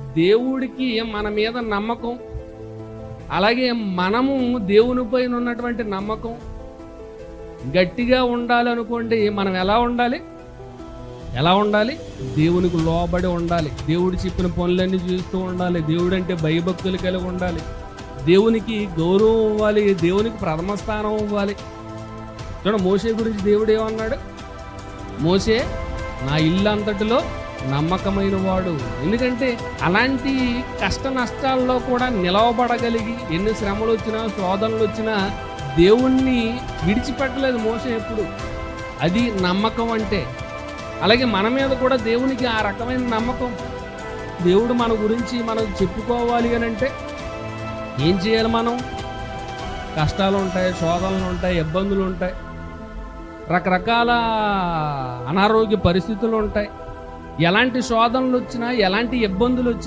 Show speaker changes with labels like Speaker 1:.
Speaker 1: దేవుడికి మన మీద నమ్మకం, అలాగే మనము దేవుని పైన ఉన్నటువంటి నమ్మకం గట్టిగా ఉండాలి అనుకోండి. మనం ఎలా ఉండాలి? దేవునికి లోబడి ఉండాలి. దేవుడు చెప్పిన పనులన్నీ చేస్తూ ఉండాలి. దేవుడు అంటే భయభక్తులు కలిగి ఉండాలి. దేవునికి గౌరవం ఇవ్వాలి. దేవునికి ప్రథమ స్థానం ఇవ్వాలి. చూడండి, మోషే గురించి దేవుడు ఏమన్నాడు? మోషే నా ఇల్లు అంతటిలో నమ్మకమైన వాడు. ఎందుకంటే అలాంటి కష్ట నష్టాల్లో కూడా నిలవబడగలిగి, ఎన్ని శ్రమలు వచ్చినా శోధనలు వచ్చినా దేవుణ్ణి విడిచిపెట్టలేదు మోషే ఎప్పుడు. అది నమ్మకం అంటే. అలాగే మన మీద కూడా దేవునికి ఆ రకమైన నమ్మకం. దేవుడు మన గురించి మనం చెప్పుకోవాలి అని అంటే ఏం చేయాలి? మనం కష్టాలు ఉంటాయి, శోధనలు ఉంటాయి, ఇబ్బందులు ఉంటాయి, రకరకాల అనారోగ్య పరిస్థితులు ఉంటాయి. ఎలాంటి శోధనలు వచ్చినా, ఎలాంటి ఇబ్బందులు వచ్చినా